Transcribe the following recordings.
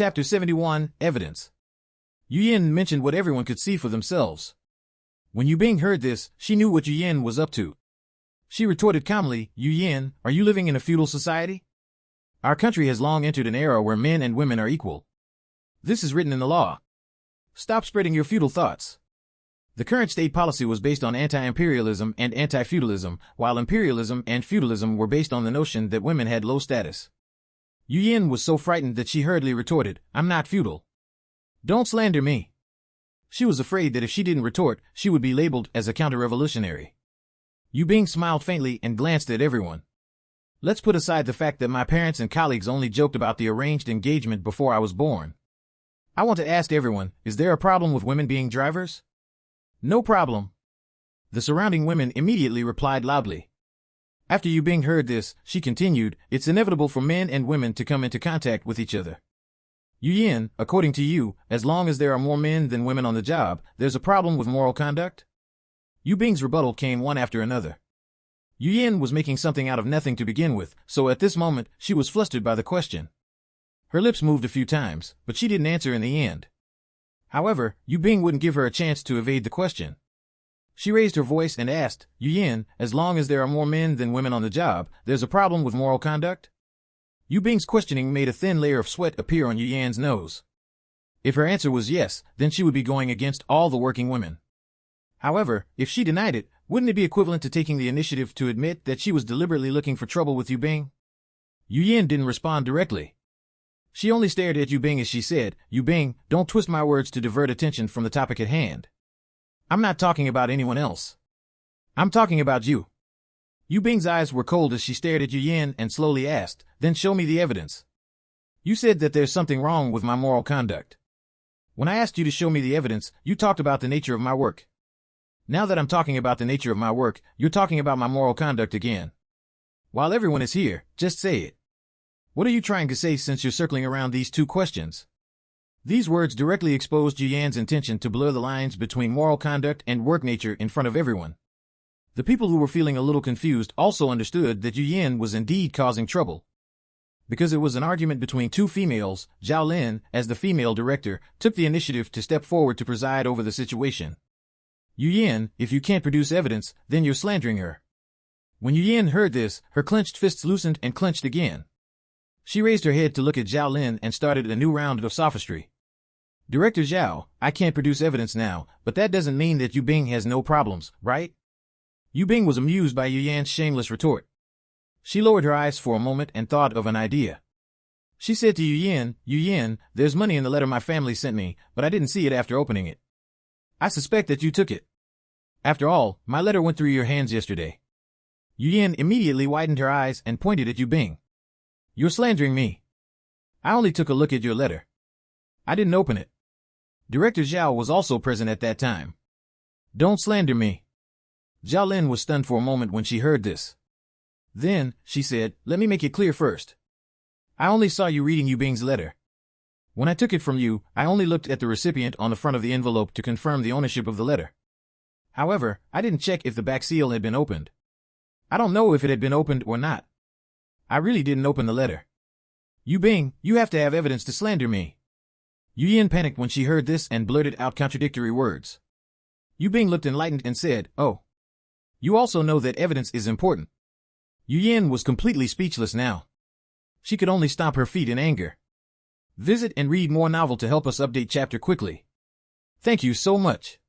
Chapter 71, Evidence. Yu Yin mentioned what everyone could see for themselves. When Yu Bing heard this, she knew what Yu Yin was up to. She retorted calmly, "Yu Yin, are you living in a feudal society? Our country has long entered an era where men and women are equal. This is written in the law. Stop spreading your feudal thoughts." The current state policy was based on anti-imperialism and anti-feudalism, while imperialism and feudalism were based on the notion that women had low status. Yu Yin was so frightened that she hurriedly retorted, "I'm not feudal. Don't slander me." She was afraid that if she didn't retort, she would be labeled as a counter-revolutionary. Yu Bing smiled faintly and glanced at everyone. "Let's put aside the fact that my parents and colleagues only joked about the arranged engagement before I was born. I want to ask everyone, is there a problem with women being drivers?" "No problem." The surrounding women immediately replied loudly. After Yu Bing heard this, she continued, "It's inevitable for men and women to come into contact with each other. Yu Yin, according to you, as long as there are more men than women on the job, there's a problem with moral conduct?" Yu Bing's rebuttal came one after another. Yu Yin was making something out of nothing to begin with, so at this moment, she was flustered by the question. Her lips moved a few times, but she didn't answer in the end. However, Yu Bing wouldn't give her a chance to evade the question. She raised her voice and asked, "Yu Yin, as long as there are more men than women on the job, there's a problem with moral conduct?" Yu Bing's questioning made a thin layer of sweat appear on Yu Yan's nose. If her answer was yes, then she would be going against all the working women. However, if she denied it, wouldn't it be equivalent to taking the initiative to admit that she was deliberately looking for trouble with Yu Bing? Yu Yin didn't respond directly. She only stared at Yu Bing as she said, "Yu Bing, don't twist my words to divert attention from the topic at hand. I'm not talking about anyone else. I'm talking about you." Yu Bing's eyes were cold as she stared at Yu Yin and slowly asked, "Then show me the evidence. You said that there's something wrong with my moral conduct. When I asked you to show me the evidence, you talked about the nature of my work. Now that I'm talking about the nature of my work, you're talking about my moral conduct again. While everyone is here, just say it. What are you trying to say since you're circling around these two questions?" These words directly exposed Yu Yan's intention to blur the lines between moral conduct and work nature in front of everyone. The people who were feeling a little confused also understood that Yu Yan was indeed causing trouble. Because it was an argument between two females, Zhao Lin, as the female director, took the initiative to step forward to preside over the situation. "Yu Yan, if you can't produce evidence, then you're slandering her." When Yu Yan heard this, her clenched fists loosened and clenched again. She raised her head to look at Zhao Lin and started a new round of sophistry. "Director Zhao, I can't produce evidence now, but that doesn't mean that Yu Bing has no problems, right?" Yu Bing was amused by Yu Yan's shameless retort. She lowered her eyes for a moment and thought of an idea. She said to Yu Yan, "There's money in the letter my family sent me, but I didn't see it after opening it. I suspect that you took it. After all, my letter went through your hands yesterday." Yu Yan immediately widened her eyes and pointed at Yu Bing. "You're slandering me. I only took a look at your letter. I didn't open it." Director Zhao was also present at that time. "Don't slander me." Zhao Lin was stunned for a moment when she heard this. Then, she said, "Let me make it clear first. I only saw you reading Yu Bing's letter. When I took it from you, I only looked at the recipient on the front of the envelope to confirm the ownership of the letter. However, I didn't check if the back seal had been opened. I don't know if it had been opened or not. I really didn't open the letter. Yu Bing, you have to have evidence to slander me." Yu Yan panicked when she heard this and blurted out contradictory words. Yu Bing looked enlightened and said, "Oh. You also know that evidence is important." Yu Yan was completely speechless now. She could only stomp her feet in anger. Visit and read more novel to help us update chapter quickly. Thank you so much.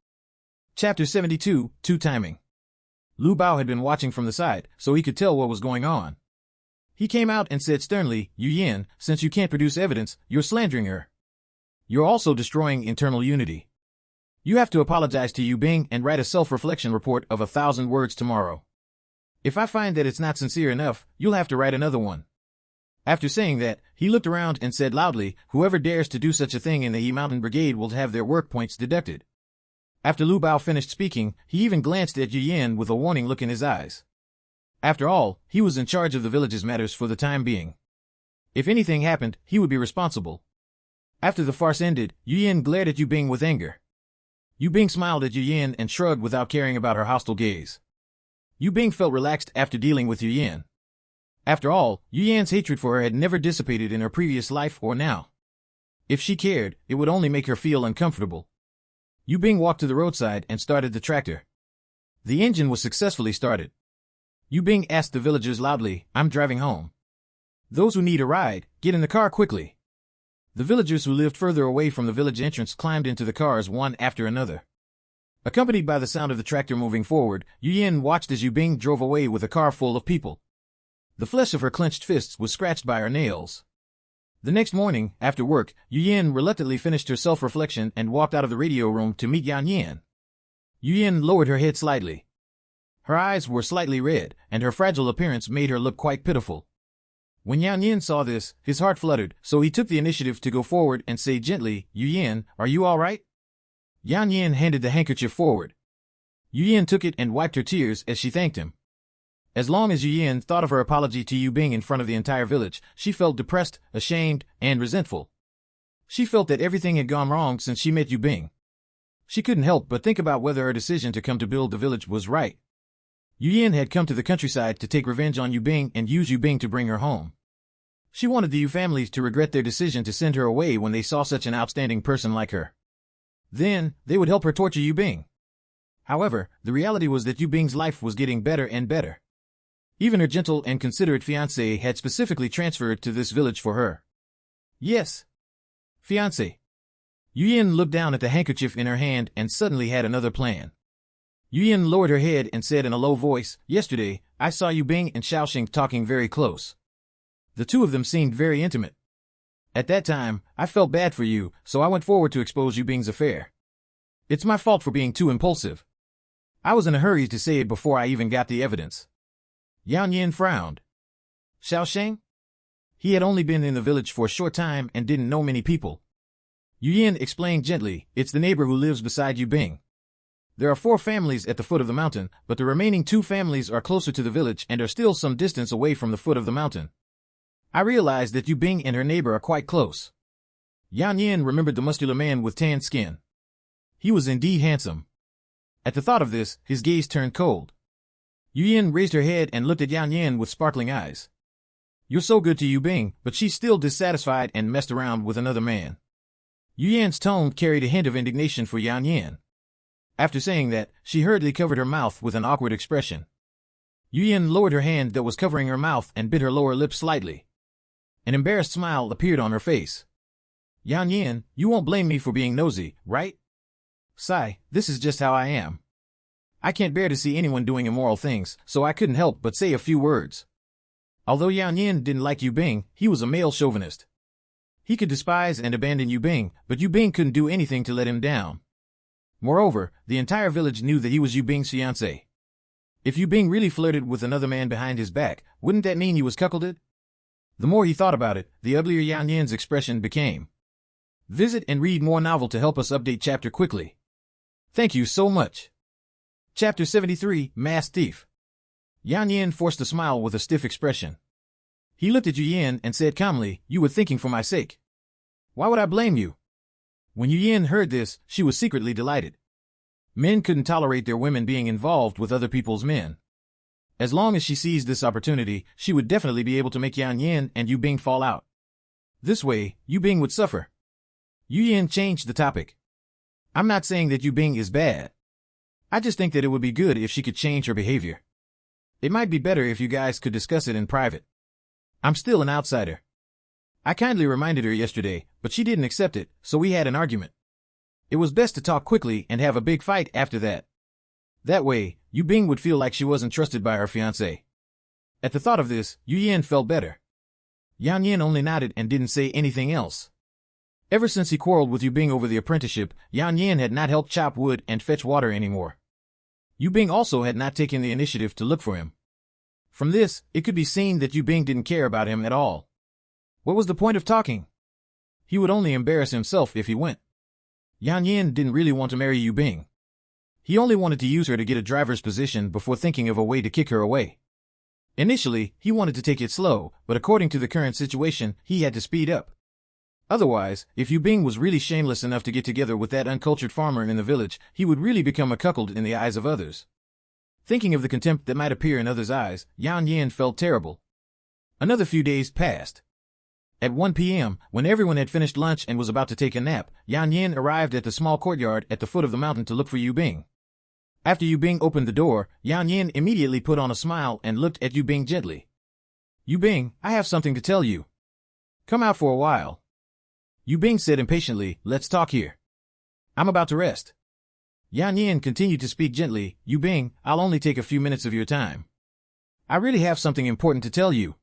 Chapter 72, Two Timing. Lu Bao had been watching from the side, so he could tell what was going on. He came out and said sternly, "Yu Yan, since you can't produce evidence, you're slandering her. You're also destroying internal unity. You have to apologize to Yu Bing and write a self-reflection report of 1,000 words tomorrow. If I find that it's not sincere enough, you'll have to write another one." After saying that, he looked around and said loudly, "Whoever dares to do such a thing in the Yi Mountain Brigade will have their work points deducted." After Lu Bao finished speaking, he even glanced at Yu Yan with a warning look in his eyes. After all, he was in charge of the village's matters for the time being. If anything happened, he would be responsible. After the farce ended, Yu Yan glared at Yu Bing with anger. Yu Bing smiled at Yu Yan and shrugged without caring about her hostile gaze. Yu Bing felt relaxed after dealing with Yu Yan. After all, Yu Yan's hatred for her had never dissipated in her previous life or now. If she cared, it would only make her feel uncomfortable. Yu Bing walked to the roadside and started the tractor. The engine was successfully started. Yu Bing asked the villagers loudly, "I'm driving home. Those who need a ride, get in the car quickly." The villagers who lived further away from the village entrance climbed into the cars one after another. Accompanied by the sound of the tractor moving forward, Yu Yin watched as Yu Bing drove away with a car full of people. The flesh of her clenched fists was scratched by her nails. The next morning, after work, Yu Yin reluctantly finished her self-reflection and walked out of the radio room to meet Yan Yan. Yu Yin lowered her head slightly. Her eyes were slightly red, and her fragile appearance made her look quite pitiful. When Yan Yan saw this, his heart fluttered, so he took the initiative to go forward and say gently, "Yu Yin, are you all right?" Yan Yan handed the handkerchief forward. Yu Yin took it and wiped her tears as she thanked him. As long as Yu Yin thought of her apology to Yu Bing in front of the entire village, she felt depressed, ashamed, and resentful. She felt that everything had gone wrong since she met Yu Bing. She couldn't help but think about whether her decision to come to build the village was right. Yu Yin had come to the countryside to take revenge on Yu Bing and use Yu Bing to bring her home. She wanted the Yu families to regret their decision to send her away when they saw such an outstanding person like her. Then, they would help her torture Yu Bing. However, the reality was that Yu Bing's life was getting better and better. Even her gentle and considerate fiance had specifically transferred to this village for her. Yes. Fiance. Yu Yin looked down at the handkerchief in her hand and suddenly had another plan. Yu Yin lowered her head and said in a low voice, "Yesterday, I saw Yu Bing and Xiaoxing talking very close. The two of them seemed very intimate. At that time, I felt bad for you, so I went forward to expose Yu Bing's affair. It's my fault for being too impulsive. I was in a hurry to say it before I even got the evidence." Yan Yin frowned. Xiaoxing? He had only been in the village for a short time and didn't know many people. Yu Yin explained gently, "It's the neighbor who lives beside Yu Bing. There are 4 families at the foot of the mountain, but the remaining 2 families are closer to the village and are still some distance away from the foot of the mountain. I realized that Yu Bing and her neighbor are quite close." Yan Yin remembered the muscular man with tan skin. He was indeed handsome. At the thought of this, his gaze turned cold. Yu Yin raised her head and looked at Yan Yin with sparkling eyes. "You're so good to Yu Bing, but she's still dissatisfied and messed around with another man." Yu Yan's tone carried a hint of indignation for Yan Yin. After saying that, she hurriedly covered her mouth with an awkward expression. Yu Yin lowered her hand that was covering her mouth and bit her lower lip slightly. An embarrassed smile appeared on her face. "Yan Yin, you won't blame me for being nosy, right? Sigh, this is just how I am. I can't bear to see anyone doing immoral things, so I couldn't help but say a few words." Although Yan Yin didn't like Yu Bing, he was a male chauvinist. He could despise and abandon Yu Bing, but Yu Bing couldn't do anything to let him down. Moreover, the entire village knew that he was Yu Bing's fiancé. If Yu Bing really flirted with another man behind his back, wouldn't that mean he was cuckolded? The more he thought about it, the uglier Yan Yin's expression became. Visit and read more novel to help us update chapter quickly. Thank you so much. Chapter 73, Masked Thief. Yan Yin forced a smile with a stiff expression. He looked at Yu Yin and said calmly, "You were thinking for my sake. Why would I blame you?" When Yu Yin heard this, she was secretly delighted. Men couldn't tolerate their women being involved with other people's men. As long as she seized this opportunity, she would definitely be able to make Yan Yin and Yu Bing fall out. This way, Yu Bing would suffer. Yu Yin changed the topic. "I'm not saying that Yu Bing is bad. I just think that it would be good if she could change her behavior. It might be better if you guys could discuss it in private. I'm still an outsider. I kindly reminded her yesterday, but she didn't accept it, so we had an argument. It was best to talk quickly and have a big fight after that. That way, Yu Bing would feel like she wasn't trusted by her fiancé." At the thought of this, Yu Yin felt better. Yan Yin only nodded and didn't say anything else. Ever since he quarreled with Yu Bing over the apprenticeship, Yan Yin had not helped chop wood and fetch water anymore. Yu Bing also had not taken the initiative to look for him. From this, it could be seen that Yu Bing didn't care about him at all. What was the point of talking? He would only embarrass himself if he went. Yan Yin didn't really want to marry Yu Bing. He only wanted to use her to get a driver's position before thinking of a way to kick her away. Initially, he wanted to take it slow, but according to the current situation, he had to speed up. Otherwise, if Yu Bing was really shameless enough to get together with that uncultured farmer in the village, he would really become a cuckold in the eyes of others. Thinking of the contempt that might appear in others' eyes, Yan Yin felt terrible. Another few days passed. At 1 p.m., when everyone had finished lunch and was about to take a nap, Yan Yin arrived at the small courtyard at the foot of the mountain to look for Yu Bing. After Yu Bing opened the door, Yan Yin immediately put on a smile and looked at Yu Bing gently. Yu Bing, I have something to tell you. Come out for a while. Yu Bing said impatiently, let's talk here. I'm about to rest. Yan Yin continued to speak gently, Yu Bing, I'll only take a few minutes of your time. I really have something important to tell you.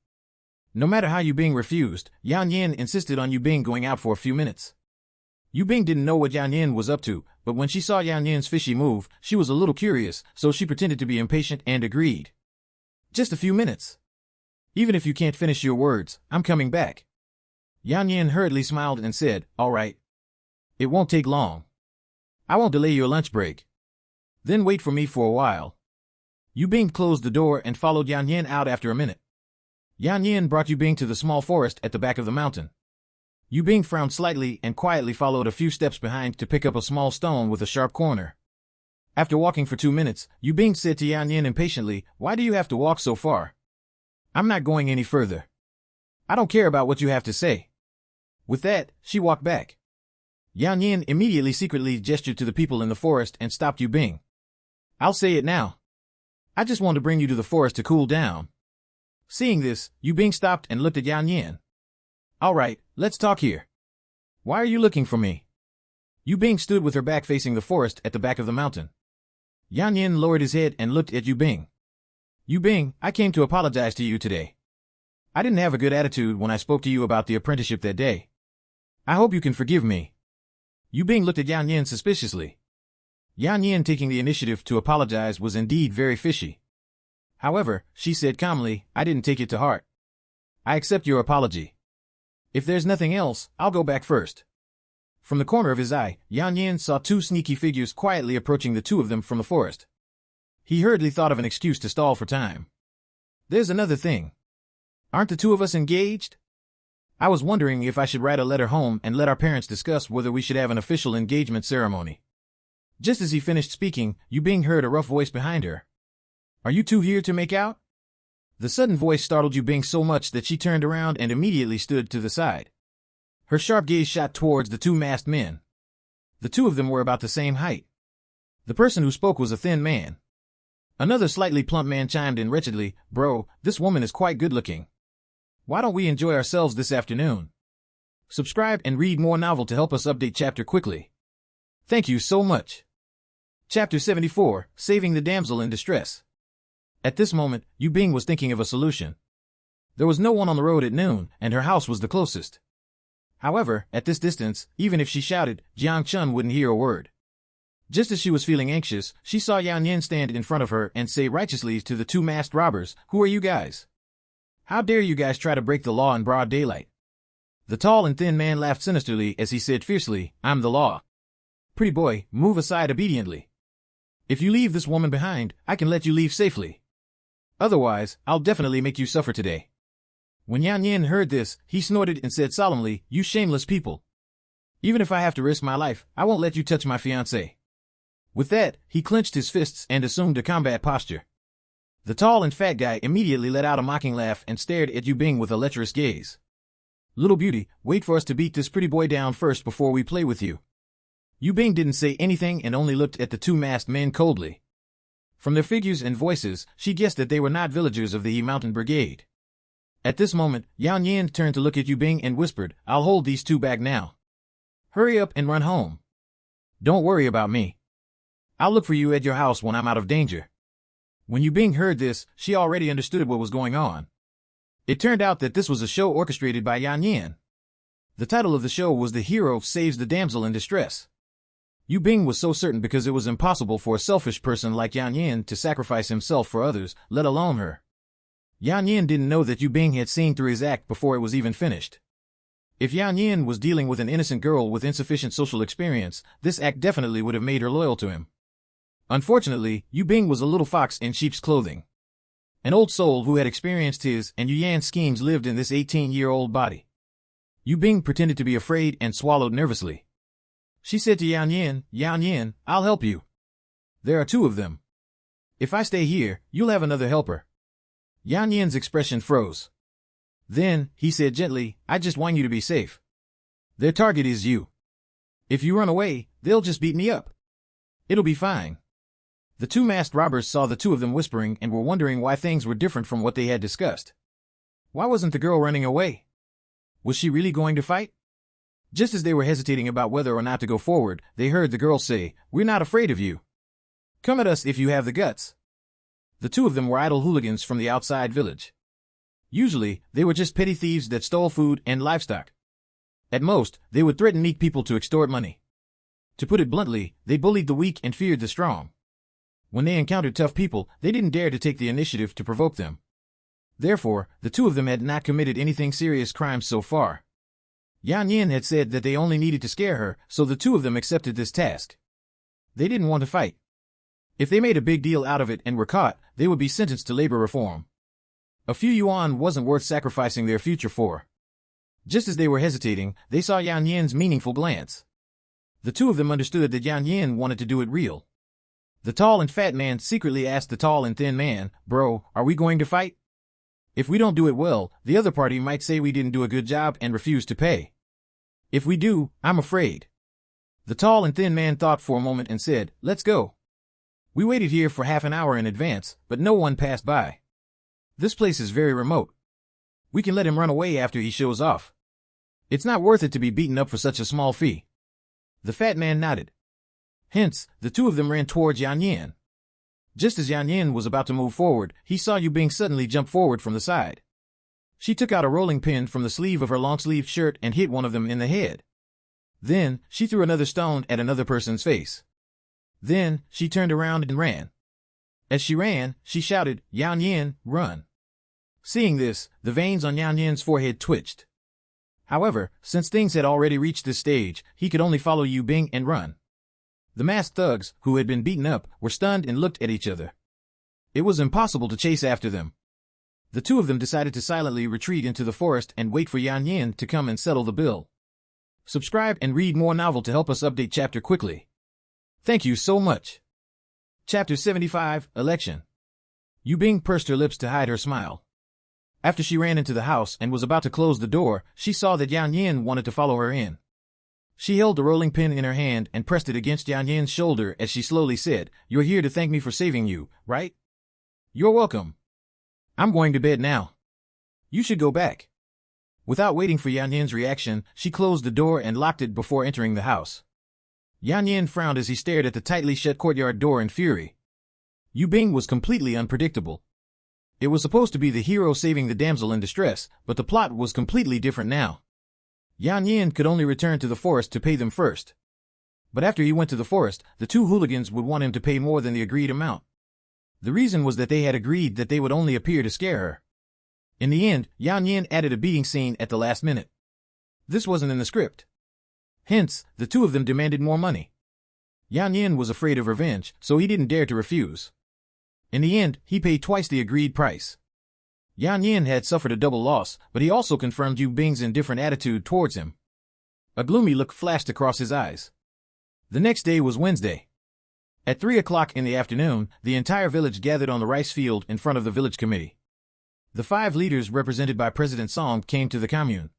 No matter how Yu Bing refused, Yan Yin insisted on Yu Bing going out for a few minutes. Yu Bing didn't know what Yan Yin was up to, but when she saw Yan Yin's fishy move, she was a little curious, so she pretended to be impatient and agreed. Just a few minutes. Even if you can't finish your words, I'm coming back. Yan Yin hurriedly smiled and said, all right. It won't take long. I won't delay your lunch break. Then wait for me for a while. Yu Bing closed the door and followed Yan Yin out after a minute. Yan Yin brought Yu Bing to the small forest at the back of the mountain. Yu Bing frowned slightly and quietly followed a few steps behind to pick up a small stone with a sharp corner. After walking for 2 minutes, Yu Bing said to Yan Yin impatiently, why do you have to walk so far? I'm not going any further. I don't care about what you have to say. With that, she walked back. Yan Yin immediately secretly gestured to the people in the forest and stopped Yu Bing. I'll say it now. I just want to bring you to the forest to cool down. Seeing this, Yu Bing stopped and looked at Yan Yin. All right, let's talk here. Why are you looking for me? Yu Bing stood with her back facing the forest at the back of the mountain. Yan Yin lowered his head and looked at Yu Bing. Yu Bing, I came to apologize to you today. I didn't have a good attitude when I spoke to you about the apprenticeship that day. I hope you can forgive me. Yu Bing looked at Yan Yin suspiciously. Yan Yin taking the initiative to apologize was indeed very fishy. However, she said calmly, I didn't take it to heart. I accept your apology. If there's nothing else, I'll go back first. From the corner of his eye, Yan Yin saw 2 sneaky figures quietly approaching the 2 of them from the forest. He hurriedly thought of an excuse to stall for time. There's another thing. Aren't the 2 of us engaged? I was wondering if I should write a letter home and let our parents discuss whether we should have an official engagement ceremony. Just as he finished speaking, Yu Bing heard a rough voice behind her. Are you 2 here to make out? The sudden voice startled Yu Bing so much that she turned around and immediately stood to the side. Her sharp gaze shot towards the 2 masked men. The 2 of them were about the same height. The person who spoke was a thin man. Another slightly plump man chimed in wretchedly, Bro, this woman is quite good looking. Why don't we enjoy ourselves this afternoon? Subscribe and read more novel to help us update chapter quickly. Thank you so much. Chapter 74, Saving the Damsel in Distress. At this moment, Yu Bing was thinking of a solution. There was no one on the road at noon, and her house was the closest. However, at this distance, even if she shouted, Jiang Chun wouldn't hear a word. Just as she was feeling anxious, she saw Yan Yin stand in front of her and say righteously to the 2 masked robbers, Who are you guys? How dare you guys try to break the law in broad daylight? The tall and thin man laughed sinisterly as he said fiercely, I'm the law. Pretty boy, move aside obediently. If you leave this woman behind, I can let you leave safely. Otherwise, I'll definitely make you suffer today. When Yan Yin heard this, he snorted and said solemnly, You shameless people. Even if I have to risk my life, I won't let you touch my fiance. With that, he clenched his fists and assumed a combat posture. The tall and fat guy immediately let out a mocking laugh and stared at Yu Bing with a lecherous gaze. Little beauty, wait for us to beat this pretty boy down first before we play with you. Yu Bing didn't say anything and only looked at the 2 masked men coldly. From their figures and voices, she guessed that they were not villagers of the Yi Mountain Brigade. At this moment, Yan Yin turned to look at Yu Bing and whispered, I'll hold these 2 back now. Hurry up and run home. Don't worry about me. I'll look for you at your house when I'm out of danger. When Yu Bing heard this, she already understood what was going on. It turned out that this was a show orchestrated by Yan Yin. The title of the show was The Hero Saves the Damsel in Distress. Yu Bing was so certain because it was impossible for a selfish person like Yan Yin to sacrifice himself for others, let alone her. Yan Yin didn't know that Yu Bing had seen through his act before it was even finished. If Yan Yin was dealing with an innocent girl with insufficient social experience, this act definitely would have made her loyal to him. Unfortunately, Yu Bing was a little fox in sheep's clothing. An old soul who had experienced his and Yu Yan's schemes lived in this 18-year-old body. Yu Bing pretended to be afraid and swallowed nervously. She said to Yan Yin, I'll help you. There are 2 of them. If I stay here, you'll have another helper. Yan Yin's expression froze. Then, he said gently, I just want you to be safe. Their target is you. If you run away, they'll just beat me up. It'll be fine. The two masked robbers saw the two of them whispering and were wondering why things were different from what they had discussed. Why wasn't the girl running away? Was she really going to fight? Just as they were hesitating about whether or not to go forward, they heard the girl say, We're not afraid of you. Come at us if you have the guts. The two of them were idle hooligans from the outside village. Usually, they were just petty thieves that stole food and livestock. At most, they would threaten meek people to extort money. To put it bluntly, they bullied the weak and feared the strong. When they encountered tough people, they didn't dare to take the initiative to provoke them. Therefore, the two of them had not committed anything serious crimes so far. Yan Yin had said that they only needed to scare her, so the two of them accepted this task. They didn't want to fight. If they made a big deal out of it and were caught, they would be sentenced to labor reform. A few yuan wasn't worth sacrificing their future for. Just as they were hesitating, they saw Yan Yin's meaningful glance. The two of them understood that Yan Yin wanted to do it real. The tall and fat man secretly asked the tall and thin man, Bro, are we going to fight? If we don't do it well, the other party might say we didn't do a good job and refuse to pay. If we do, I'm afraid. The tall and thin man thought for a moment and said, Let's go. We waited here for half an hour in advance, but no one passed by. This place is very remote. We can let him run away after he shows off. It's not worth it to be beaten up for such a small fee. The fat man nodded. Hence, the two of them ran towards Yan Yin. Just as Yan Yin was about to move forward, he saw Yu Bing suddenly jump forward from the side. She took out a rolling pin from the sleeve of her long-sleeved shirt and hit one of them in the head. Then, she threw another stone at another person's face. Then, she turned around and ran. As she ran, she shouted, Yan Yin, run. Seeing this, the veins on Yan Yin's forehead twitched. However, since things had already reached this stage, he could only follow Yu Bing and run. The masked thugs, who had been beaten up, were stunned and looked at each other. It was impossible to chase after them. The two of them decided to silently retreat into the forest and wait for Yan Yin to come and settle the bill. Subscribe and read more novel to help us update chapter quickly. Thank you so much. Chapter 75, Election. Yu Bing pursed her lips to hide her smile. After she ran into the house and was about to close the door, she saw that Yan Yin wanted to follow her in. She held the rolling pin in her hand and pressed it against Yan Yin's shoulder as she slowly said, You're here to thank me for saving you, right? You're welcome. I'm going to bed now. You should go back. Without waiting for Yan Yin's reaction, she closed the door and locked it before entering the house. Yan Yin frowned as he stared at the tightly shut courtyard door in fury. Yu Bing was completely unpredictable. It was supposed to be the hero saving the damsel in distress, but the plot was completely different now. Yan Yin could only return to the forest to pay them first. But after he went to the forest, the two hooligans would want him to pay more than the agreed amount. The reason was that they had agreed that they would only appear to scare her. In the end, Yan Yin added a beating scene at the last minute. This wasn't in the script. Hence, the two of them demanded more money. Yan Yin was afraid of revenge, so he didn't dare to refuse. In the end, he paid twice the agreed price. Yan Yin had suffered a double loss, but he also confirmed Yu Bing's indifferent attitude towards him. A gloomy look flashed across his eyes. The next day was Wednesday. At 3 o'clock in the afternoon, the entire village gathered on the rice field in front of the village committee. The 5 leaders represented by President Song came to the commune.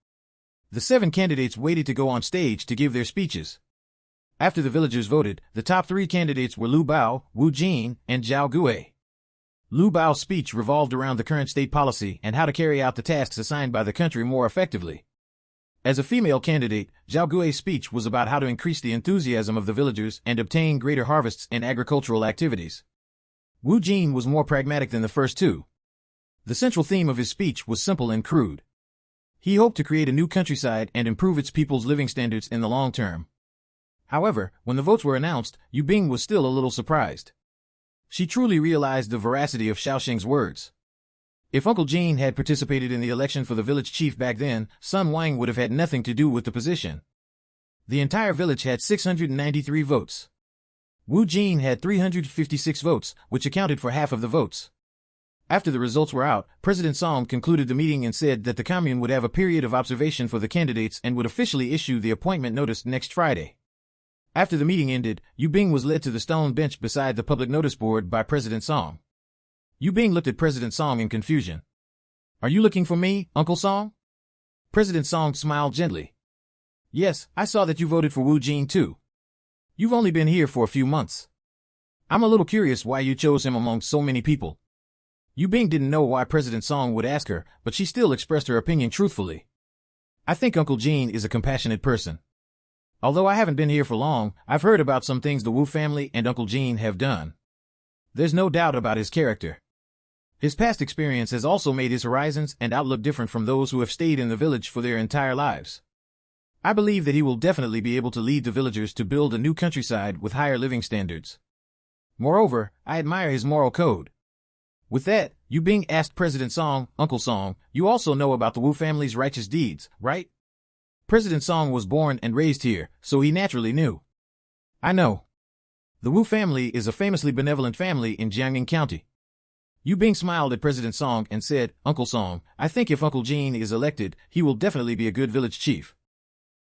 The 7 candidates waited to go on stage to give their speeches. After the villagers voted, the top 3 candidates were Lu Bao, Wu Jin, and Zhao Gui. Lu Bao's speech revolved around the current state policy and how to carry out the tasks assigned by the country more effectively. As a female candidate, Zhao Gui's speech was about how to increase the enthusiasm of the villagers and obtain greater harvests in agricultural activities. Wu Jin was more pragmatic than the first two. The central theme of his speech was simple and crude. He hoped to create a new countryside and improve its people's living standards in the long term. However, when the votes were announced, Yu Bing was still a little surprised. She truly realized the veracity of Xiaoxing's words. If Uncle Jin had participated in the election for the village chief back then, Sun Wang would have had nothing to do with the position. The entire village had 693 votes. Wu Jin had 356 votes, which accounted for half of the votes. After the results were out, President Song concluded the meeting and said that the commune would have a period of observation for the candidates and would officially issue the appointment notice next Friday. After the meeting ended, Yu Bing was led to the stone bench beside the public notice board by President Song. Yu Bing looked at President Song in confusion. Are you looking for me, Uncle Song? President Song smiled gently. Yes, I saw that you voted for Wu Jin too. You've only been here for a few months. I'm a little curious why you chose him among so many people. Yu Bing didn't know why President Song would ask her, but she still expressed her opinion truthfully. I think Uncle Jin is a compassionate person. Although I haven't been here for long, I've heard about some things the Wu family and Uncle Jin have done. There's no doubt about his character. His past experience has also made his horizons and outlook different from those who have stayed in the village for their entire lives. I believe that he will definitely be able to lead the villagers to build a new countryside with higher living standards. Moreover, I admire his moral code. With that, Yu Bing asked President Song, Uncle Song, you also know about the Wu family's righteous deeds, right? President Song was born and raised here, so he naturally knew. I know. The Wu family is a famously benevolent family in Jiangning County. Yu Bing smiled at President Song and said, Uncle Song, I think if Uncle Jin is elected, he will definitely be a good village chief.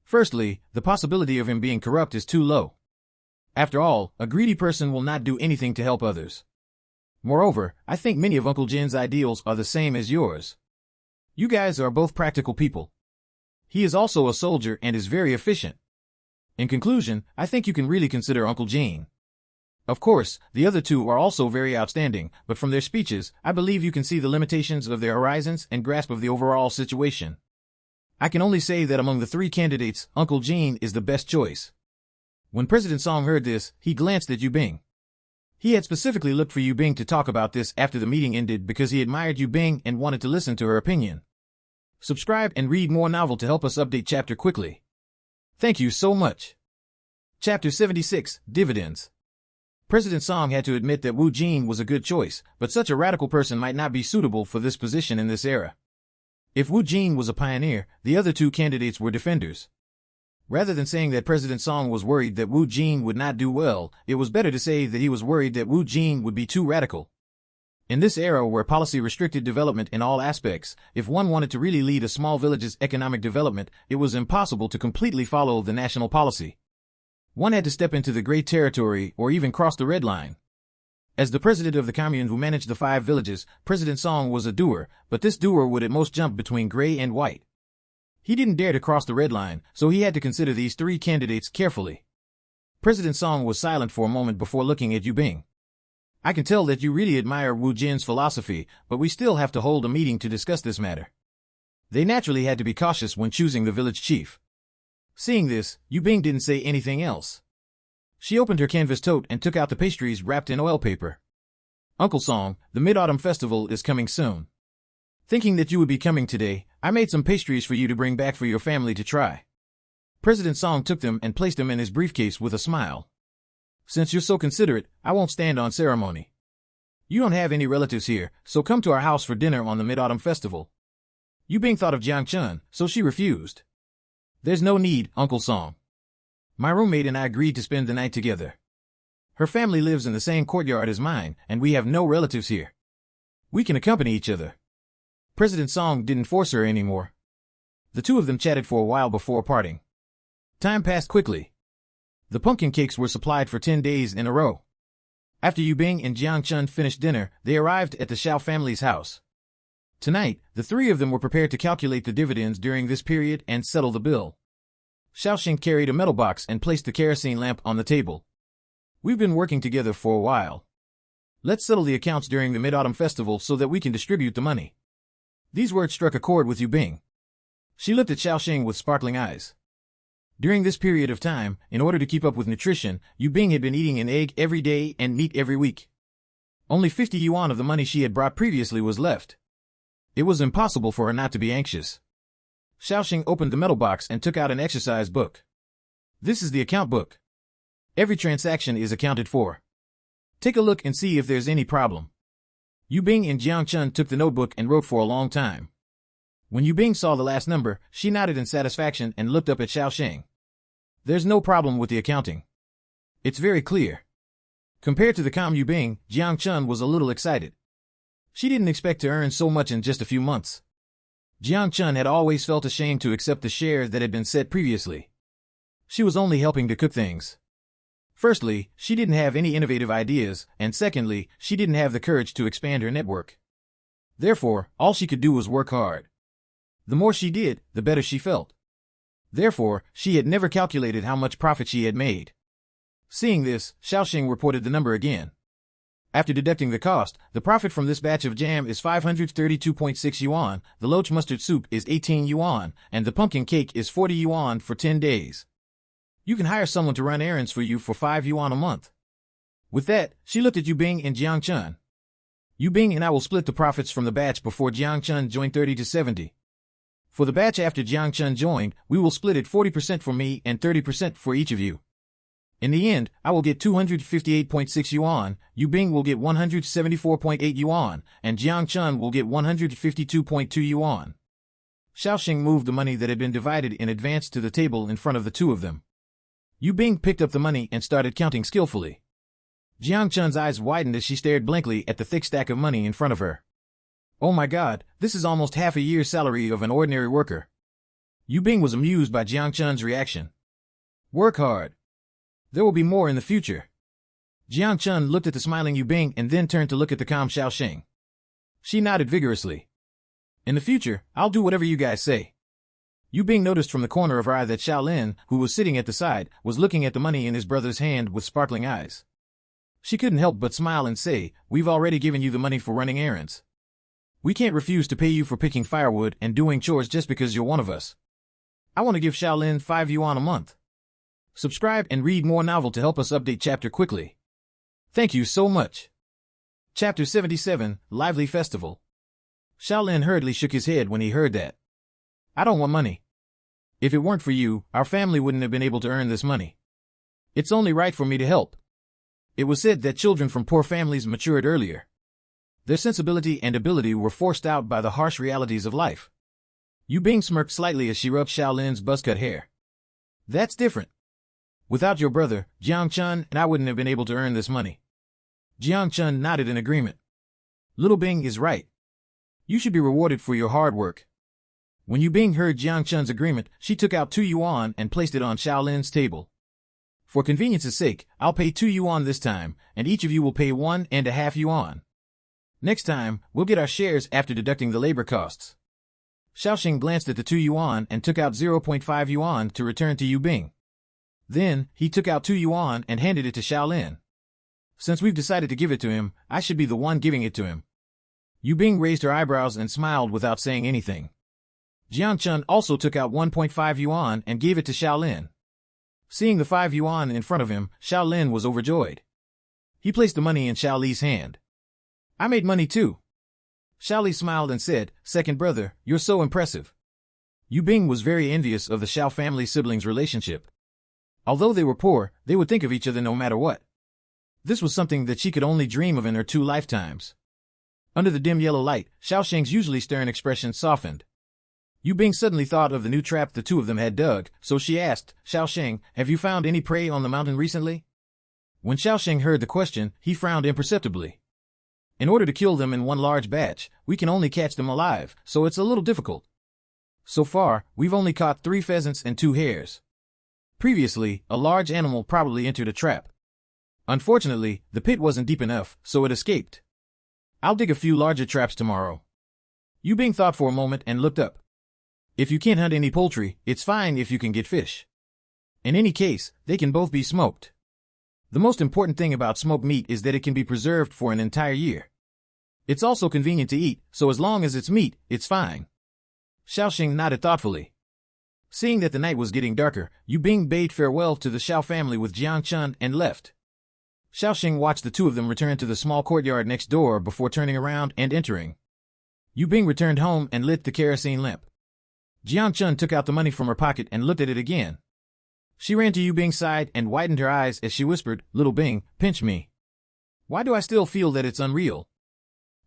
Firstly, the possibility of him being corrupt is too low. After all, a greedy person will not do anything to help others. Moreover, I think many of Uncle Jin's ideals are the same as yours. You guys are both practical people. He is also a soldier and is very efficient. In conclusion, I think you can really consider Uncle Jin. Of course, the other two are also very outstanding, but from their speeches, I believe you can see the limitations of their horizons and grasp of the overall situation. I can only say that among the three candidates, Uncle Jin is the best choice. When President Song heard this, he glanced at Yu Bing. He had specifically looked for Yu Bing to talk about this after the meeting ended because he admired Yu Bing and wanted to listen to her opinion. Subscribe and read more novel to help us update chapter quickly. Thank you so much. Chapter 76, Dividends. President Song had to admit that Wu Jin was a good choice, but such a radical person might not be suitable for this position in this era. If Wu Jin was a pioneer, the other two candidates were defenders. Rather than saying that President Song was worried that Wu Jin would not do well, it was better to say that he was worried that Wu Jin would be too radical. In this era where policy restricted development in all aspects, if one wanted to really lead a small village's economic development, it was impossible to completely follow the national policy. One had to step into the gray territory or even cross the red line. As the president of the commune who managed the 5 villages, President Song was a doer, but this doer would at most jump between gray and white. He didn't dare to cross the red line, so he had to consider these 3 candidates carefully. President Song was silent for a moment before looking at Yu Bing. I can tell that you really admire Wu Jin's philosophy, but we still have to hold a meeting to discuss this matter. They naturally had to be cautious when choosing the village chief. Seeing this, Yu Bing didn't say anything else. She opened her canvas tote and took out the pastries wrapped in oil paper. Uncle Song, the Mid-Autumn Festival is coming soon. Thinking that you would be coming today, I made some pastries for you to bring back for your family to try. President Song took them and placed them in his briefcase with a smile. Since you're so considerate, I won't stand on ceremony. You don't have any relatives here, so come to our house for dinner on the Mid-Autumn Festival. Yu Bing thought of Jiang Chun, so she refused. There's no need, Uncle Song. My roommate and I agreed to spend the night together. Her family lives in the same courtyard as mine, and we have no relatives here. We can accompany each other. President Song didn't force her anymore. The two of them chatted for a while before parting. Time passed quickly. The pumpkin cakes were supplied for 10 days in a row. After Yu Bing and Jiang Chun finished dinner, they arrived at the Xiao family's house. Tonight, the 3 of them were prepared to calculate the dividends during this period and settle the bill. Xiaoxing carried a metal box and placed the kerosene lamp on the table. We've been working together for a while. Let's settle the accounts during the Mid-Autumn Festival so that we can distribute the money. These words struck a chord with Yu Bing. She looked at Xiaoxing with sparkling eyes. During this period of time, in order to keep up with nutrition, Yu Bing had been eating an egg every day and meat every week. Only 50 yuan of the money she had brought previously was left. It was impossible for her not to be anxious. Xiaoxing opened the metal box and took out an exercise book. This is the account book. Every transaction is accounted for. Take a look and see if there's any problem. Yu Bing and Jiang Chun took the notebook and wrote for a long time. When Yu Bing saw the last number, she nodded in satisfaction and looked up at Xiaoxing. There's no problem with the accounting. It's very clear. Compared to the calm Yu Bing, Jiang Chun was a little excited. She didn't expect to earn so much in just a few months. Jiang Chun had always felt ashamed to accept the share that had been set previously. She was only helping to cook things. Firstly, she didn't have any innovative ideas, and secondly, she didn't have the courage to expand her network. Therefore, all she could do was work hard. The more she did, the better she felt. Therefore, she had never calculated how much profit she had made. Seeing this, Xiaoxing reported the number again. After deducting the cost, the profit from this batch of jam is 532.6 yuan, the loach mustard soup is 18 yuan, and the pumpkin cake is 40 yuan for 10 days. You can hire someone to run errands for you for 5 yuan a month. With that, she looked at Yu Bing and Jiang Chun. Yu Bing and I will split the profits from the batch before Jiang Chun joined 30-70. For the batch after Jiang Chun joined, we will split it 40% for me and 30% for each of you. In the end, I will get 258.6 yuan, Yu Bing will get 174.8 yuan, and Jiang Chun will get 152.2 yuan. Xiaoxing moved the money that had been divided in advance to the table in front of the two of them. Yu Bing picked up the money and started counting skillfully. Jiang Chun's eyes widened as she stared blankly at the thick stack of money in front of her. Oh my god, this is almost half a year's salary of an ordinary worker. Yu Bing was amused by Jiang Chun's reaction. Work hard. There will be more in the future. Jiang Chun looked at the smiling Yu Bing and then turned to look at the calm Xiaoxing. She nodded vigorously. In the future, I'll do whatever you guys say. Yu Bing noticed from the corner of her eye that Xiaolin, who was sitting at the side, was looking at the money in his brother's hand with sparkling eyes. She couldn't help but smile and say, we've already given you the money for running errands. We can't refuse to pay you for picking firewood and doing chores just because you're one of us. I want to give Xiaolin 5 yuan a month. Subscribe and read more novel to help us update chapter quickly. Thank you so much. Chapter 77, Lively Festival. Xiaolin hurriedly shook his head when he heard that. I don't want money. If it weren't for you, our family wouldn't have been able to earn this money. It's only right for me to help. It was said that children from poor families matured earlier. Their sensibility and ability were forced out by the harsh realities of life. Yu Bing smirked slightly as she rubbed Xiaolin's buzzcut hair. That's different. Without your brother, Jiang Chun and I wouldn't have been able to earn this money. Jiang Chun nodded in agreement. Little Bing is right. You should be rewarded for your hard work. When Yu Bing heard Jiang Chun's agreement, she took out 2 yuan and placed it on Xiaolin's table. For convenience's sake, I'll pay 2 yuan this time, and each of you will pay 1.5 yuan. Next time, we'll get our shares after deducting the labor costs. Xiaoxing glanced at the 2 yuan and took out 0.5 yuan to return to Yu Bing. Then, he took out 2 yuan and handed it to Xiaolin. Since we've decided to give it to him, I should be the one giving it to him. Yu Bing raised her eyebrows and smiled without saying anything. Jiang Chun also took out 1.5 yuan and gave it to Xiaolin. Seeing the 5 yuan in front of him, Xiaolin was overjoyed. He placed the money in Xiaoli's hand. I made money too. Xiaoli smiled and said, Second brother, you're so impressive. Yu Bing was very envious of the Xiao family siblings' relationship. Although they were poor, they would think of each other no matter what. This was something that she could only dream of in her 2 lifetimes. Under the dim yellow light, Xiaoxing's usually stern expression softened. Yu Bing suddenly thought of the new trap the two of them had dug, so she asked, Xiaoxing, have you found any prey on the mountain recently? When Xiaoxing heard the question, he frowned imperceptibly. In order to kill them in one large batch, we can only catch them alive, so it's a little difficult. So far, we've only caught 3 pheasants and 2 hares. Previously, a large animal probably entered a trap. Unfortunately, the pit wasn't deep enough, so it escaped. I'll dig a few larger traps tomorrow. Yu Bing thought for a moment and looked up. If you can't hunt any poultry, it's fine if you can get fish. In any case, they can both be smoked. The most important thing about smoked meat is that it can be preserved for an entire year. It's also convenient to eat, so as long as it's meat, it's fine. Xiaoxing nodded thoughtfully. Seeing that the night was getting darker, Yu Bing bade farewell to the Xiao family with Jiang Chun and left. Xiaoxing watched the two of them return to the small courtyard next door before turning around and entering. Yu Bing returned home and lit the kerosene lamp. Jiang Chun took out the money from her pocket and looked at it again. She ran to Yu Bing's side and widened her eyes as she whispered, Little Bing, pinch me. Why do I still feel that it's unreal?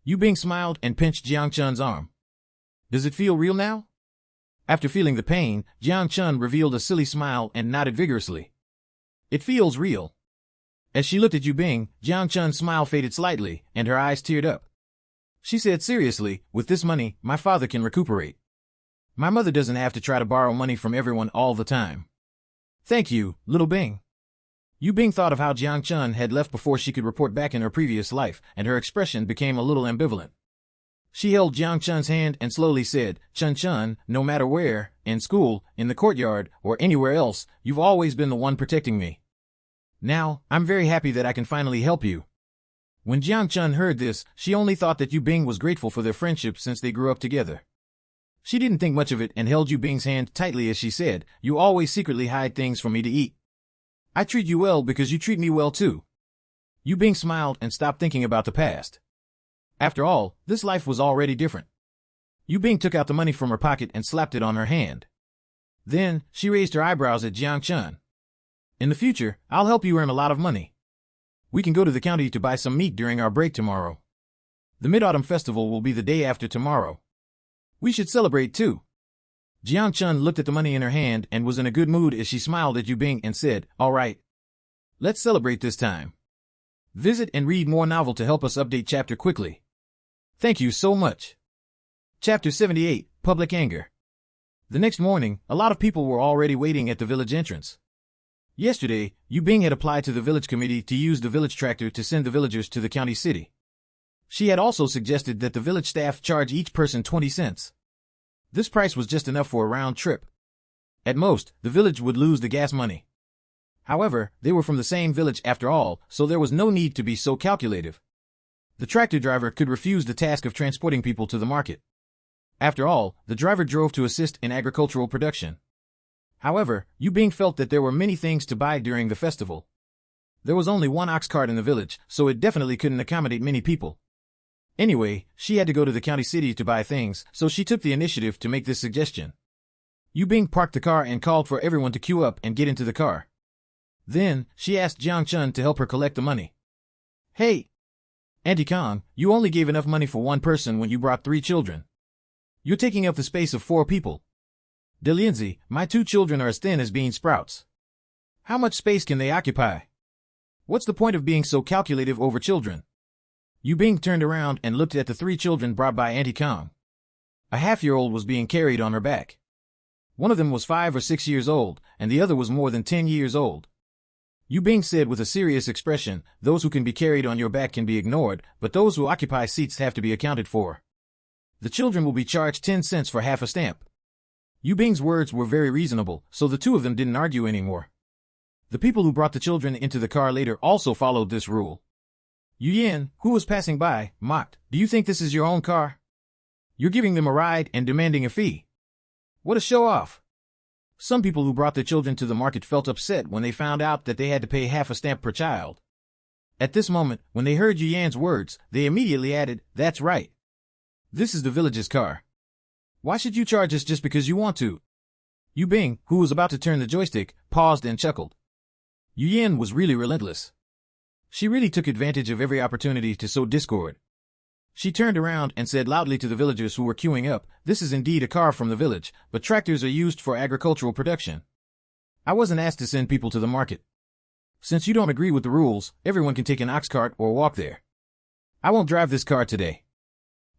Yu Bing smiled and pinched Jiang Chun's arm. Does it feel real now? After feeling the pain, Jiang Chun revealed a silly smile and nodded vigorously. It feels real. As she looked at Yu Bing, Jiang Chun's smile faded slightly, and her eyes teared up. She said seriously, with this money, my father can recuperate. My mother doesn't have to try to borrow money from everyone all the time. Thank you, Little Bing. Yu Bing thought of how Jiang Chun had left before she could report back in her previous life, and her expression became a little ambivalent. She held Jiang Chun's hand and slowly said, Chun Chun, no matter where, in school, in the courtyard, or anywhere else, you've always been the one protecting me. Now, I'm very happy that I can finally help you. When Jiang Chun heard this, she only thought that Yu Bing was grateful for their friendship since they grew up together. She didn't think much of it and held Yu Bing's hand tightly as she said, You always secretly hide things from me to eat. I treat you well because you treat me well too. Yu Bing smiled and stopped thinking about the past. After all, this life was already different. Yu Bing took out the money from her pocket and slapped it on her hand. Then, she raised her eyebrows at Jiang Chun. In the future, I'll help you earn a lot of money. We can go to the county to buy some meat during our break tomorrow. The Mid-Autumn Festival will be the day after tomorrow. We should celebrate too. Jiang Chun looked at the money in her hand and was in a good mood as she smiled at Yu Bing and said, All right. Let's celebrate this time. Visit and read more novel to help us update chapter quickly. Thank you so much. Chapter 78, Public Anger. The next morning, a lot of people were already waiting at the village entrance. Yesterday, Yu Bing had applied to the village committee to use the village tractor to send the villagers to the county city. She had also suggested that the village staff charge each person 20 cents. This price was just enough for a round trip. At most, the village would lose the gas money. However, they were from the same village after all, so there was no need to be so calculative. The tractor driver could refuse the task of transporting people to the market. After all, the driver drove to assist in agricultural production. However, Yu Bing felt that there were many things to buy during the festival. There was only one ox cart in the village, so it definitely couldn't accommodate many people. Anyway, she had to go to the county city to buy things, so she took the initiative to make this suggestion. Yu Bing parked the car and called for everyone to queue up and get into the car. Then, she asked Jiang Chun to help her collect the money. Hey! Auntie Kong, you only gave enough money for one person when you brought 3 children. You're taking up the space of 4 people. Delianzi, my 2 children are as thin as bean sprouts. How much space can they occupy? What's the point of being so calculative over children? Yu Bing turned around and looked at the 3 children brought by Auntie Kong. A half-year-old was being carried on her back. One of them was 5 or 6 years old, and the other was more than 10 years old. Yu Bing said with a serious expression, Those who can be carried on your back can be ignored, but those who occupy seats have to be accounted for. The children will be charged 10 cents for half a stamp. Yu Bing's words were very reasonable, so the 2 of them didn't argue anymore. The people who brought the children into the car later also followed this rule. Yu Yin, who was passing by, mocked, Do you think this is your own car? You're giving them a ride and demanding a fee. What a show-off! Some people who brought their children to the market felt upset when they found out that they had to pay half a stamp per child. At this moment, when they heard Yu Yan's words, they immediately added, That's right. This is the village's car. Why should you charge us just because you want to? Yu Bing, who was about to turn the joystick, paused and chuckled. Yu Yan was really relentless. She really took advantage of every opportunity to sow discord. She turned around and said loudly to the villagers who were queuing up, This is indeed a car from the village, but tractors are used for agricultural production. I wasn't asked to send people to the market. Since you don't agree with the rules, everyone can take an ox cart or walk there. I won't drive this car today.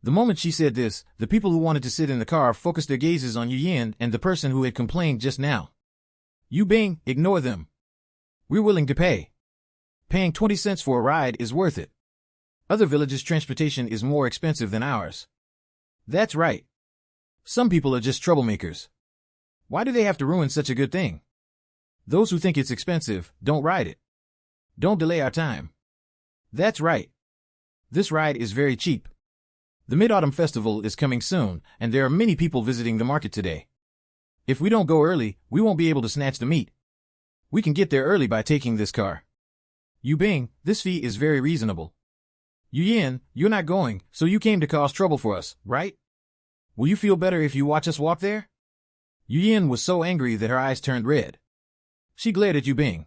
The moment she said this, the people who wanted to sit in the car focused their gazes on Yu Yan and the person who had complained just now. Yu Bing, ignore them. We're willing to pay. Paying 20 cents for a ride is worth it. Other villages' transportation is more expensive than ours. That's right. Some people are just troublemakers. Why do they have to ruin such a good thing? Those who think it's expensive, don't ride it. Don't delay our time. That's right. This ride is very cheap. The Mid-Autumn Festival is coming soon, and there are many people visiting the market today. If we don't go early, we won't be able to snatch the meat. We can get there early by taking this car. Yu Bing, this fee is very reasonable. Yu Yan, you're not going, so you came to cause trouble for us, right? Will you feel better if you watch us walk there? Yu Yan was so angry that her eyes turned red. She glared at Yu Bing.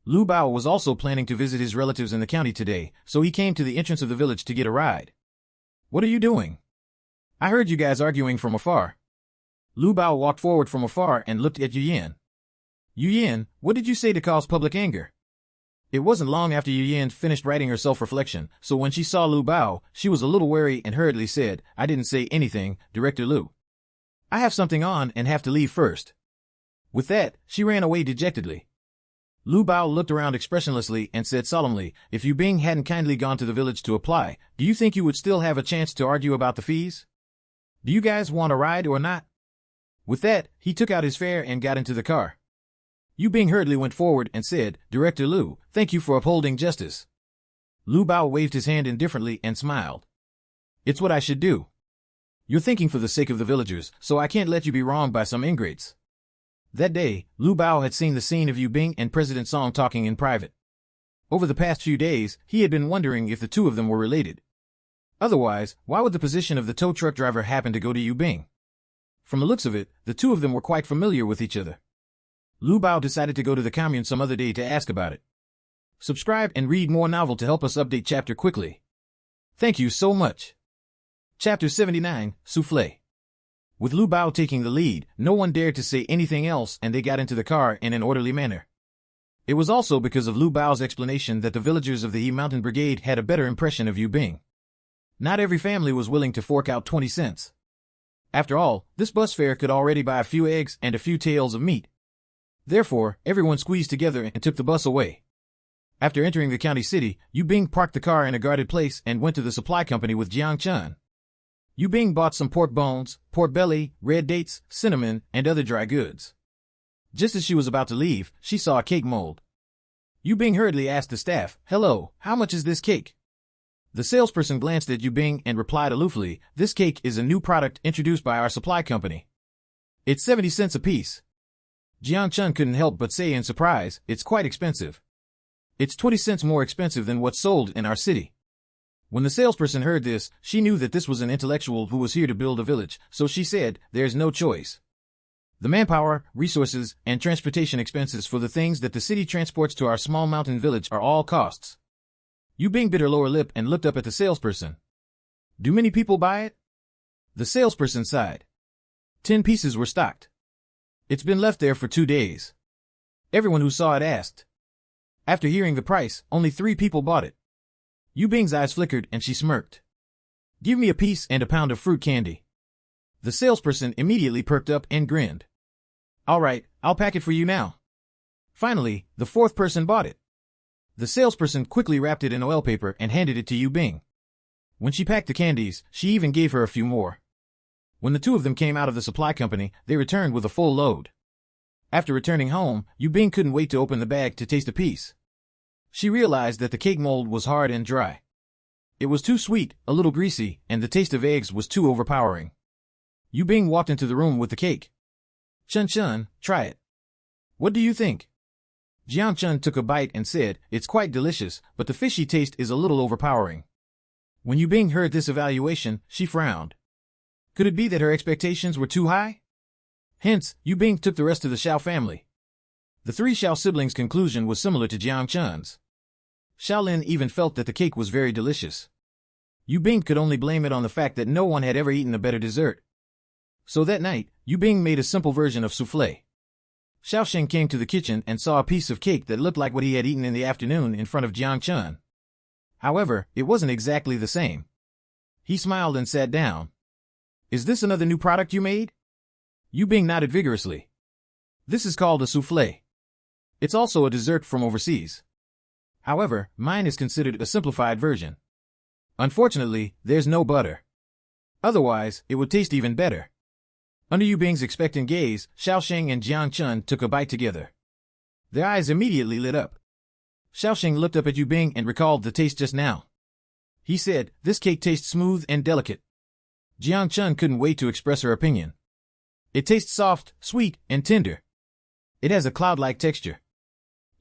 Lu Bao was also planning to visit his relatives in the county today, so he came to the entrance of the village to get a ride. What are you doing? I heard you guys arguing from afar. Lu Bao walked forward from afar and looked at Yu Yan. Yu Yan, what did you say to cause public anger? It wasn't long after Yu Yan finished writing her self-reflection, so when she saw Lu Bao, she was a little wary and hurriedly said, I didn't say anything, Director Lu. I have something on and have to leave first. With that, she ran away dejectedly. Lu Bao looked around expressionlessly and said solemnly, if Yu Bing hadn't kindly gone to the village to apply, do you think you would still have a chance to argue about the fees? Do you guys want a ride or not? With that, he took out his fare and got into the car. Yu Bing hurriedly went forward and said, Director Lu, thank you for upholding justice. Lu Bao waved his hand indifferently and smiled. It's what I should do. You're thinking for the sake of the villagers, so I can't let you be wronged by some ingrates. That day, Lu Bao had seen the scene of Yu Bing and President Song talking in private. Over the past few days, he had been wondering if the two of them were related. Otherwise, why would the position of the tow truck driver happen to go to Yu Bing? From the looks of it, the two of them were quite familiar with each other. Lu Bao decided to go to the commune some other day to ask about it. Subscribe and read more novel to help us update chapter quickly. Thank you so much. Chapter 79, Soufflé. With Lu Bao taking the lead, no one dared to say anything else and they got into the car in an orderly manner. It was also because of Lu Bao's explanation that the villagers of the He Mountain Brigade had a better impression of Yu Bing. Not every family was willing to fork out 20 cents. After all, this bus fare could already buy a few eggs and a few tails of meat. Therefore, everyone squeezed together and took the bus away. After entering the county city, Yu Bing parked the car in a guarded place and went to the supply company with Jiang Chun. Yu Bing bought some pork bones, pork belly, red dates, cinnamon, and other dry goods. Just as she was about to leave, she saw a cake mold. Yu Bing hurriedly asked the staff, Hello, how much is this cake? The salesperson glanced at Yu Bing and replied aloofly, This cake is a new product introduced by our supply company. It's 70 cents a piece. Jiang Chun couldn't help but say in surprise, It's quite expensive. It's 20 cents more expensive than what's sold in our city. When the salesperson heard this, she knew that this was an intellectual who was here to build a village, so she said, There's no choice. The manpower, resources, and transportation expenses for the things that the city transports to our small mountain village are all costs. Yu Bing bit her lower lip and looked up at the salesperson. Do many people buy it? The salesperson sighed. 10 pieces were stocked. It's been left there for 2 days. Everyone who saw it asked. After hearing the price, only 3 people bought it. Yu Bing's eyes flickered and she smirked. Give me a piece and a pound of fruit candy. The salesperson immediately perked up and grinned. All right, I'll pack it for you now. Finally, the 4th person bought it. The salesperson quickly wrapped it in oil paper and handed it to Yu Bing. When she packed the candies, she even gave her a few more. When the two of them came out of the supply company, they returned with a full load. After returning home, Yu Bing couldn't wait to open the bag to taste a piece. She realized that the cake mold was hard and dry. It was too sweet, a little greasy, and the taste of eggs was too overpowering. Yu Bing walked into the room with the cake. Chun Chun, try it. What do you think? Jiang Chun took a bite and said, It's quite delicious, but the fishy taste is a little overpowering. When Yu Bing heard this evaluation, she frowned. Could it be that her expectations were too high? Hence, Yu Bing took the rest of the Xiao family. The 3 Xiao siblings' conclusion was similar to Jiang Chun's. Xiaolin even felt that the cake was very delicious. Yu Bing could only blame it on the fact that no one had ever eaten a better dessert. So that night, Yu Bing made a simple version of soufflé. Xiaoxing came to the kitchen and saw a piece of cake that looked like what he had eaten in the afternoon in front of Jiang Chun. However, it wasn't exactly the same. He smiled and sat down. Is this another new product you made? Yu Bing nodded vigorously. This is called a soufflé. It's also a dessert from overseas. However, mine is considered a simplified version. Unfortunately, there's no butter. Otherwise, it would taste even better. Under Yu Bing's expectant gaze, Xiaoxing and Jiang Chun took a bite together. Their eyes immediately lit up. Xiaoxing looked up at Yu Bing and recalled the taste just now. He said, This cake tastes smooth and delicate. Jiang Chun couldn't wait to express her opinion. It tastes soft, sweet, and tender. It has a cloud-like texture.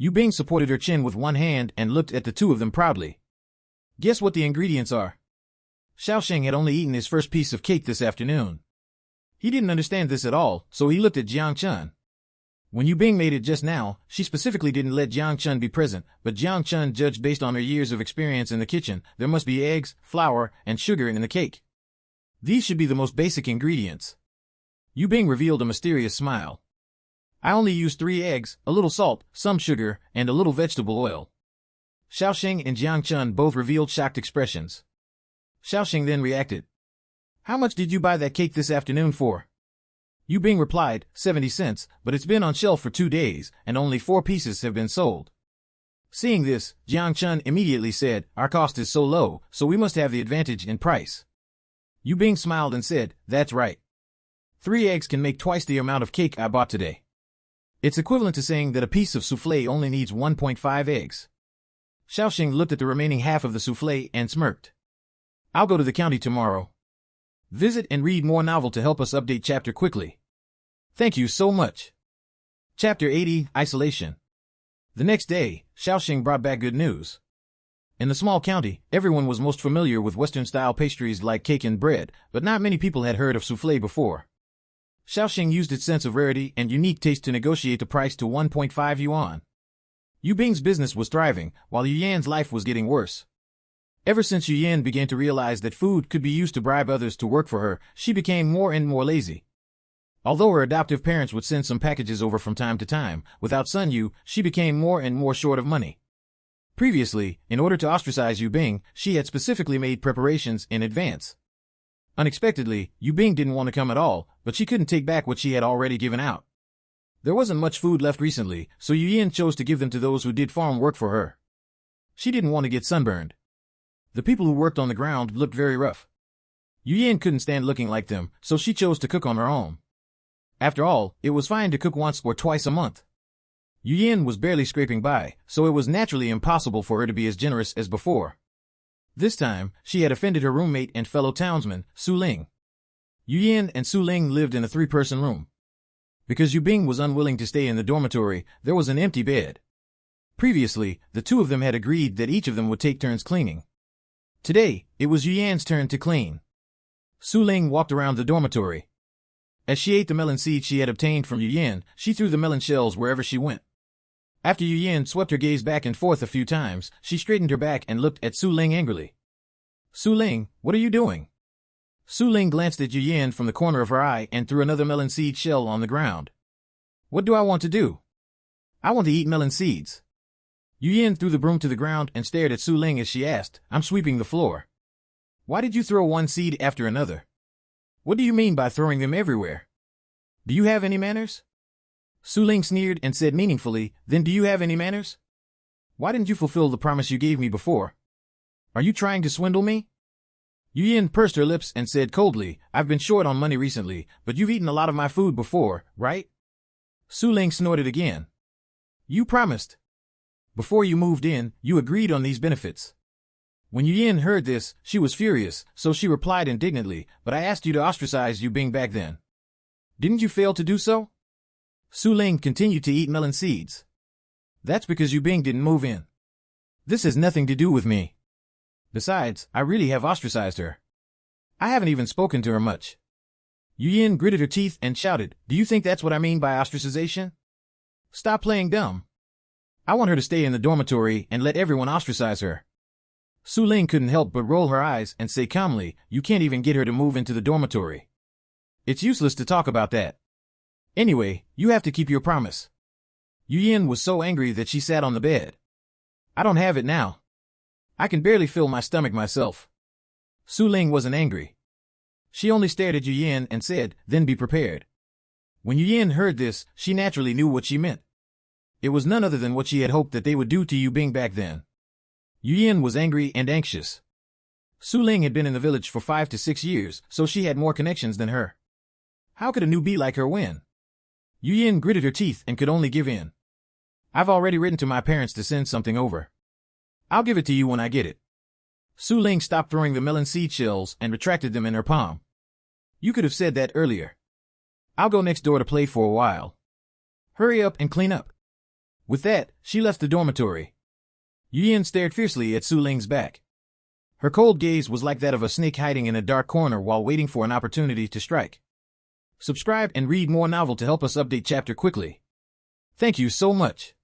Yu Bing supported her chin with one hand and looked at the two of them proudly. Guess what the ingredients are? Xiaoxing had only eaten his first piece of cake this afternoon. He didn't understand this at all, so he looked at Jiang Chun. When Yu Bing made it just now, she specifically didn't let Jiang Chun be present, but Jiang Chun judged based on her years of experience in the kitchen, there must be eggs, flour, and sugar in the cake. These should be the most basic ingredients. Yu Bing revealed a mysterious smile. I only used 3 eggs, a little salt, some sugar, and a little vegetable oil. Xiaoxing and Jiang Chun both revealed shocked expressions. Xiaoxing then reacted. How much did you buy that cake this afternoon for? Yu Bing replied, 70 cents, but it's been on shelf for 2 days, and only 4 pieces have been sold. Seeing this, Jiang Chun immediately said, our cost is so low, so we must have the advantage in price. Yu Bing smiled and said, that's right. 3 eggs can make twice the amount of cake I bought today. It's equivalent to saying that a piece of souffle only needs 1.5 eggs. Xiaoxing looked at the remaining half of the souffle and smirked. I'll go to the county tomorrow. Visit and read more novel to help us update chapter quickly. Thank you so much. Chapter 80, Isolation. The next day, Xiaoxing brought back good news. In the small county, everyone was most familiar with Western-style pastries like cake and bread, but not many people had heard of souffle before. Xiaoxing used its sense of rarity and unique taste to negotiate the price to 1.5 yuan. Yu Bing's business was thriving, while Yu Yan's life was getting worse. Ever since Yu Yan began to realize that food could be used to bribe others to work for her, she became more and more lazy. Although her adoptive parents would send some packages over from time to time, without Sun Yu, she became more and more short of money. Previously, in order to ostracize Yu Bing, she had specifically made preparations in advance. Unexpectedly, Yu Bing didn't want to come at all, but she couldn't take back what she had already given out. There wasn't much food left recently, so Yu Yan chose to give them to those who did farm work for her. She didn't want to get sunburned. The people who worked on the ground looked very rough. Yu Yan couldn't stand looking like them, so she chose to cook on her own. After all, it was fine to cook once or twice a month. Yu Yan was barely scraping by, so it was naturally impossible for her to be as generous as before. This time, she had offended her roommate and fellow townsman, Su Ling. Yu Yan and Su Ling lived in a 3-person room. Because Yu Bing was unwilling to stay in the dormitory, there was an empty bed. Previously, the two of them had agreed that each of them would take turns cleaning. Today, it was Yu Yan's turn to clean. Su Ling walked around the dormitory. As she ate the melon seeds she had obtained from Yu Yan, she threw the melon shells wherever she went. After Yu Yan swept her gaze back and forth a few times, she straightened her back and looked at Su Ling angrily. Su Ling, what are you doing? Su Ling glanced at Yu Yan from the corner of her eye and threw another melon seed shell on the ground. What do I want to do? I want to eat melon seeds. Yu Yan threw the broom to the ground and stared at Su Ling as she asked, I'm sweeping the floor. Why did you throw one seed after another? What do you mean by throwing them everywhere? Do you have any manners? Su Ling sneered and said meaningfully, then do you have any manners? Why didn't you fulfill the promise you gave me before? Are you trying to swindle me? Yu Yan pursed her lips and said coldly, I've been short on money recently, but you've eaten a lot of my food before, right? Su Ling snorted again. You promised. Before you moved in, you agreed on these benefits. When Yu Yan heard this, she was furious, so she replied indignantly, but I asked you to ostracize Yu Bing back then. Didn't you fail to do so? Su Ling continued to eat melon seeds. That's because Yu Bing didn't move in. This has nothing to do with me. Besides, I really have ostracized her. I haven't even spoken to her much. Yu Yan gritted her teeth and shouted, do you think that's what I mean by ostracization? Stop playing dumb. I want her to stay in the dormitory and let everyone ostracize her. Su Ling couldn't help but roll her eyes and say calmly, you can't even get her to move into the dormitory. It's useless to talk about that. Anyway, you have to keep your promise. Yu Yan was so angry that she sat on the bed. I don't have it now. I can barely fill my stomach myself. Su Ling wasn't angry. She only stared at Yu Yan and said, then be prepared. When Yu Yan heard this, she naturally knew what she meant. It was none other than what she had hoped that they would do to Yu Bing back then. Yu Yan was angry and anxious. Su Ling had been in the village for 5 to 6 years, so she had more connections than her. How could a newbie like her win? Yu Yan gritted her teeth and could only give in. I've already written to my parents to send something over. I'll give it to you when I get it. Su Ling stopped throwing the melon seed shells and retracted them in her palm. You could have said that earlier. I'll go next door to play for a while. Hurry up and clean up. With that, she left the dormitory. Yu Yan stared fiercely at Su Ling's back. Her cold gaze was like that of a snake hiding in a dark corner while waiting for an opportunity to strike. Subscribe and read more novel to help us update chapter quickly. Thank you so much.